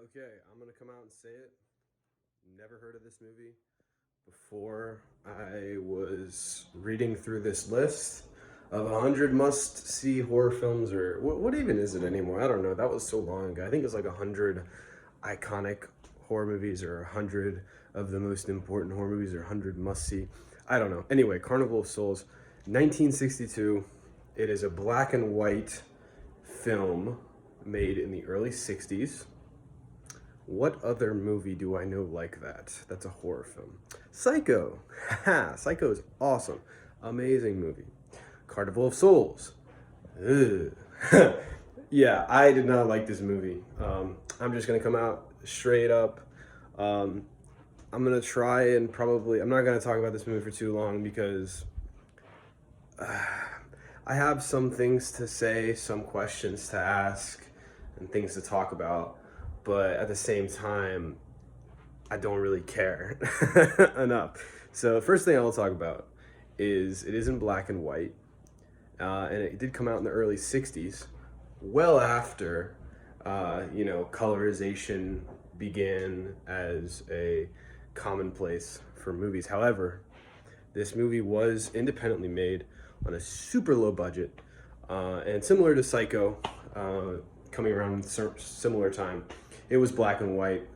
Okay, I'm gonna come out and say it. Never heard of this movie before. I was reading through this list of 100 must-see horror films, or what even is it anymore? I don't know. That was so long ago. I think it's like 100 iconic horror movies, or 100 of the most important horror movies, or 100 must-see. I don't know. Anyway, Carnival of Souls, 1962. It is a black and white film made in the early 60s. What other movie do I know like that? That's a horror film. Psycho. Haha, Psycho is awesome. Amazing movie. Carnival of Souls. Ugh. Yeah, I did not like this movie. I'm just gonna come out straight up. Um, I'm gonna try and probably. I'm not gonna talk about this movie for too long because I have some things to say, some questions to ask, and things to talk about. But at the same time, I don't really care enough. So, first thing I will talk about is it is in black and white, and it did come out in the early 60s, well after, colorization began as a commonplace for movies. However, this movie was independently made on a super low budget, and similar to Psycho, coming around similar time, it was black and white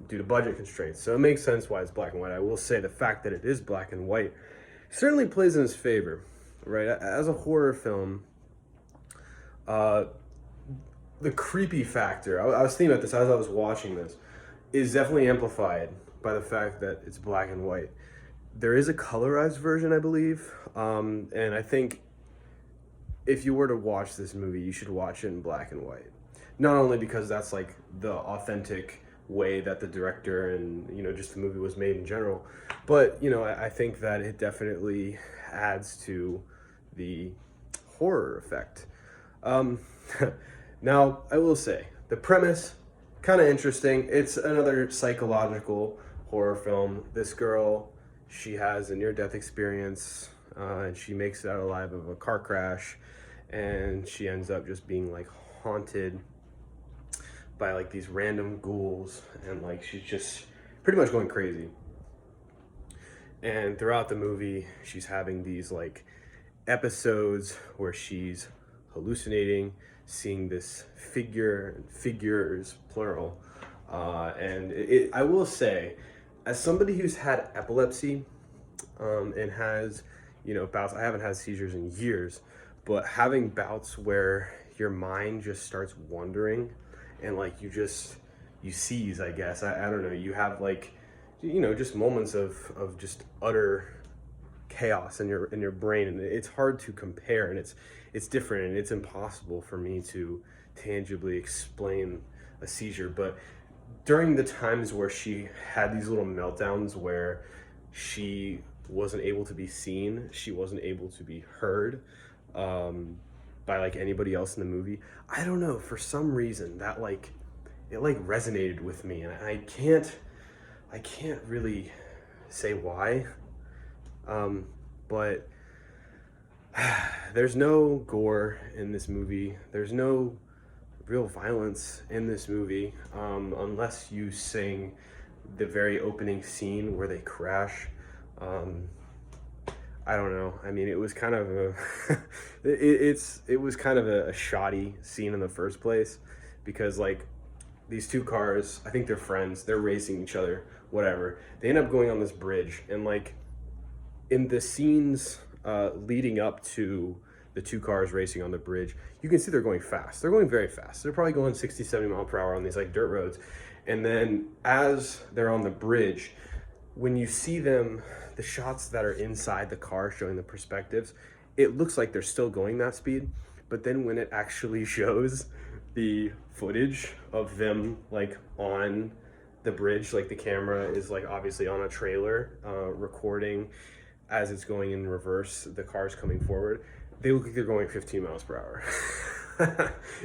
due to budget constraints. So it makes sense why it's black and white. I will say the fact that it is black and white certainly plays in its favor, right? As a horror film, uh, the creepy factor, I was thinking about this as I was watching this, is definitely amplified by the fact that it's black and white. There is a colorized version, I believe, and I think if you were to watch this movie, you should watch it in black and white. Not only because that's like the authentic way that the director and just the movie was made in general, but I think that it definitely adds to the horror effect. Um, Now, I will say the premise kind of interesting. It's another psychological horror film. This girl, she has a near-death experience, and she makes it out alive of a car crash, and she ends up just being like haunted by like these random ghouls, and like she's just pretty much going crazy. And throughout the movie, she's having these like episodes where she's hallucinating, seeing this figure, and figures plural. I will say, as somebody who's had epilepsy, and has, bouts. I haven't had seizures in years, but having bouts where your mind just starts wandering, and like you seize. I guess I don't know. You have like, just moments of just utter chaos in your brain, and it's hard to compare, and it's different, and it's impossible for me to tangibly explain a seizure. But during the times where she had these little meltdowns where she wasn't able to be seen, she wasn't able to be heard, by like anybody else in the movie, I don't know, for some reason that like it like resonated with me, and I can't really say why. But there's no gore in this movie. There's no real violence in this movie, unless you sing the very opening scene where they crash. Um, I don't know. I mean, it was kind of a it was kind of a shoddy scene in the first place, because like these two cars, I think they're friends. They're racing each other, whatever. They end up going on this bridge, and like in the scenes leading up to the two cars racing on the bridge, you can see they're going fast. They're going very fast. They're probably going 60, 70 mile per hour on these like dirt roads. And then as they're on the bridge, when you see them, the shots that are inside the car showing the perspectives, it looks like they're still going that speed. But then when it actually shows the footage of them like on the bridge, like the camera is like obviously on a trailer, recording as it's going in reverse, the cars coming forward, they look like they're going 15 miles per hour.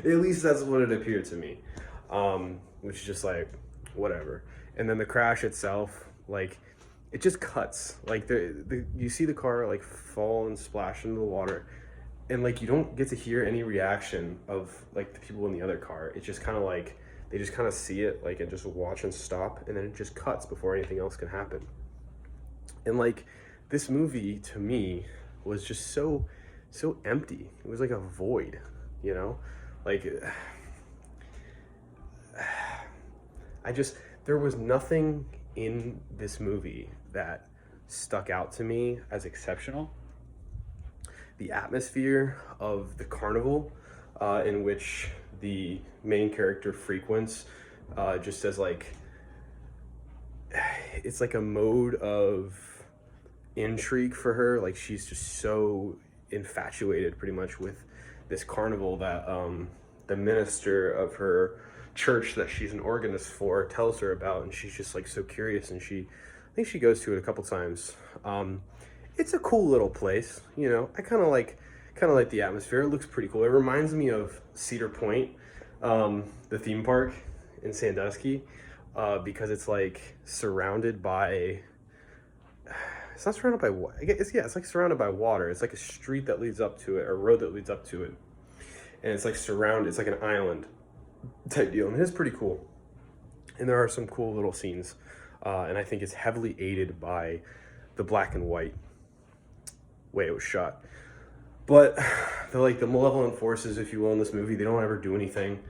At least that's what it appeared to me, which is just like whatever. And then the crash itself, like it just cuts. Like you see the car like fall and splash into the water, and like you don't get to hear any reaction of like the people in the other car. It's just kind of like They just kind of see it, like, and just watch and stop, and then it just cuts before anything else can happen. And like, this movie to me was just so empty. It was like a void, you know? Like, I just, there was nothing in this movie that stuck out to me as exceptional. The atmosphere of the carnival, in which the main character frequents, just as like, it's like a mode of intrigue for her. Like, she's just so infatuated pretty much with this carnival that the minister of her church that she's an organist for tells her about, and she's just like so curious, and I think she goes to it a couple times. It's a cool little place, you know. I kind of like the atmosphere. It looks pretty cool. It reminds me of Cedar Point, the theme park in Sandusky, because it's like surrounded by, it's not surrounded by what, I guess, yeah, it's like surrounded by water. It's like a street that leads up to it, or a road that leads up to it, and it's like surrounded, it's like an island type deal, and it's pretty cool. And there are some cool little scenes, and I think it's heavily aided by the black and white way it was shot. But the malevolent forces, if you will, in this movie, they don't ever do anything.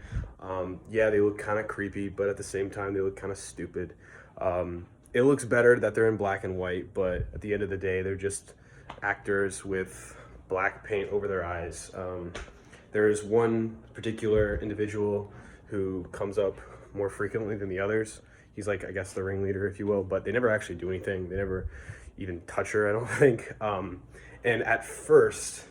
Yeah, they look kind of creepy, but at the same time, they look kind of stupid. It looks better that they're in black and white, but at the end of the day, they're just actors with black paint over their eyes. There is one particular individual who comes up more frequently than the others. He's like, I guess, the ringleader, if you will, but they never actually do anything. They never even touch her, I don't think. And at first,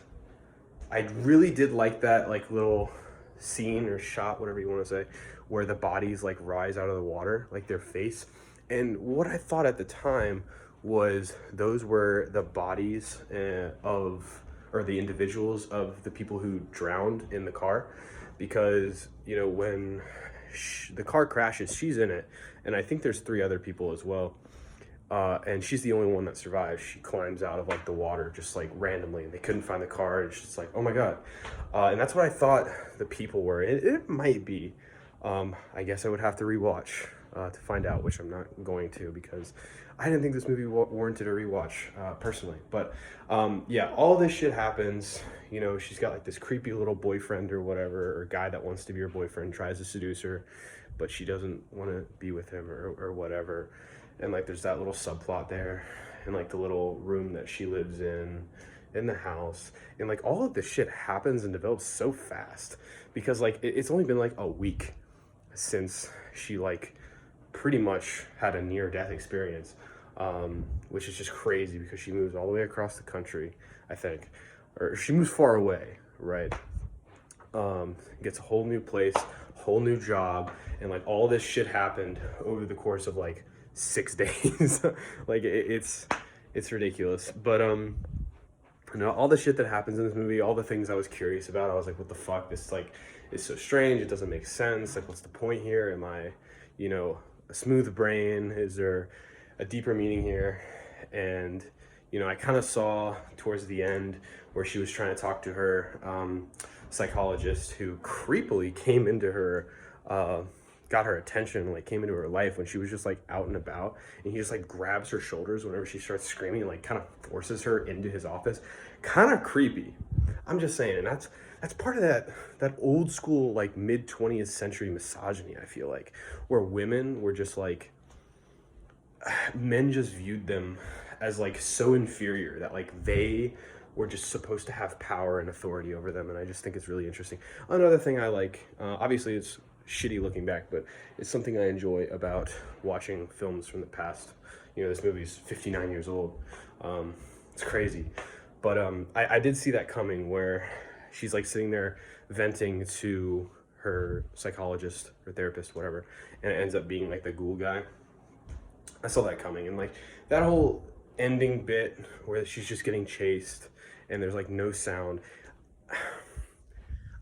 I really did like that like little scene or shot, whatever you want to say, where the bodies like rise out of the water, like their face. And what I thought at the time was those were the bodies or the individuals of the people who drowned in the car, because, you know, when the car crashes, she's in it, and I think there's 3 other people as well, and she's the only one that survives. She climbs out of like the water just like randomly, and they couldn't find the car, and she's like, oh my god. And that's what I thought the people were. It might be, I guess I would have to rewatch to find out, which I'm not going to, because I didn't think this movie warranted a rewatch, personally. But yeah, all this shit happens. You know, she's got like this creepy little boyfriend or whatever, or guy that wants to be her boyfriend, tries to seduce her, but she doesn't want to be with him or whatever. And like there's that little subplot there, and like the little room that she lives in the house, and like all of this shit happens and develops so fast, because like it's only been like a week since she like pretty much had a near-death experience, which is just crazy, because she moves all the way across the country, I think, or she moves far away, right? Gets a whole new place, whole new job, and like all this shit happened over the course of like 6 days. Like it's ridiculous. But you know, all the shit that happens in this movie, all the things I was curious about, I was like, what the fuck? This like is so strange. It doesn't make sense. Like, what's the point here? Am I, you know, a smooth brain? Is there a deeper meaning here? And you know, I kind of saw towards the end where she was trying to talk to her psychologist, who creepily came into her, got her attention, like came into her life when she was just like out and about, and he just like grabs her shoulders whenever she starts screaming, and like kind of forces her into his office. Kind of creepy, I'm just saying. And that's part of that old school like mid 20th century misogyny, I feel like, where women were just like, men just viewed them as like so inferior that like they were just supposed to have power and authority over them. And I just think it's really interesting. Another thing I like, obviously it's shitty looking back, but it's something I enjoy about watching films from the past. You know, this movie's 59 years old. It's crazy. But I did see that coming, where she's like sitting there venting to her psychologist or therapist, whatever, and it ends up being like the ghoul guy. I saw that coming, and like that whole ending bit where she's just getting chased and there's like no sound.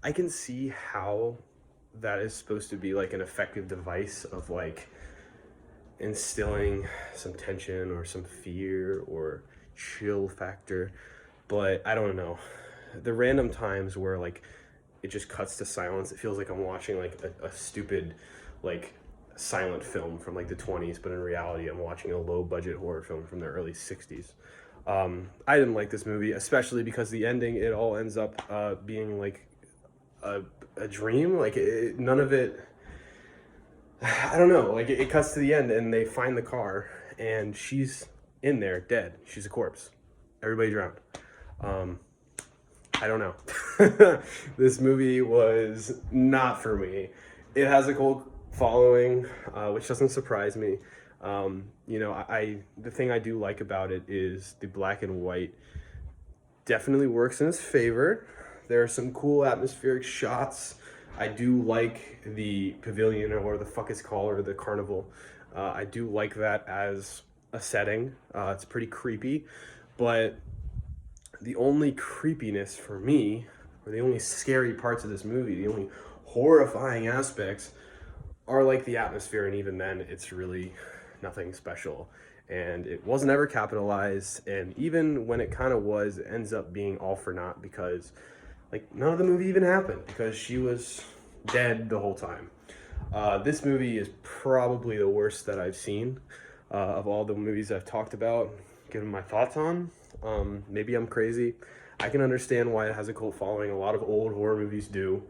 I can see how that is supposed to be like an effective device of like instilling some tension or some fear or chill factor, but I don't know. The random times where like it just cuts to silence, it feels like I'm watching like a stupid like silent film from like the 20s, but in reality I'm watching a low budget horror film from the early 60s. I didn't like this movie, especially because the ending, it all ends up being like a, a dream. Like none of it, I don't know, like it cuts to the end and they find the car and she's in there dead. She's a corpse. Everybody drowned. I don't know. This movie was not for me. It has a cult following, which doesn't surprise me. You know, the thing I do like about it is the black and white definitely works in its favor. There are some cool atmospheric shots. I do like the pavilion, or the fuck it's called, or the carnival. I do like that as a setting. It's pretty creepy, but the only creepiness for me, or the only scary parts of this movie, the only horrifying aspects, are like the atmosphere, and even then, it's really nothing special. And it wasn't ever capitalized, and even when it kind of was, it ends up being all for naught because, like, none of the movie even happened because she was dead the whole time. This movie is probably the worst that I've seen of all the movies I've talked about, given my thoughts on. Maybe I'm crazy. I can understand why it has a cult following. A lot of old horror movies do.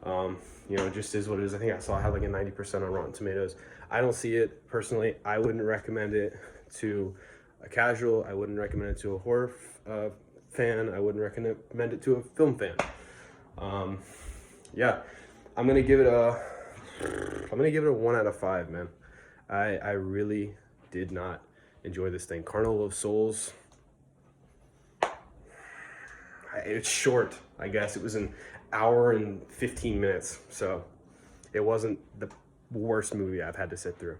You know, it just is what it is. I think I saw it had like a 90% on Rotten Tomatoes. I don't see it personally. I wouldn't recommend it to a casual. I wouldn't recommend it to a horror fan. I wouldn't recommend it to a film fan. Yeah, I'm gonna give it a 1 out of 5, man. I really did not enjoy this thing. Carnival of Souls. It's short, I guess. It was an hour and 15 minutes, so it wasn't the worst movie I've had to sit through.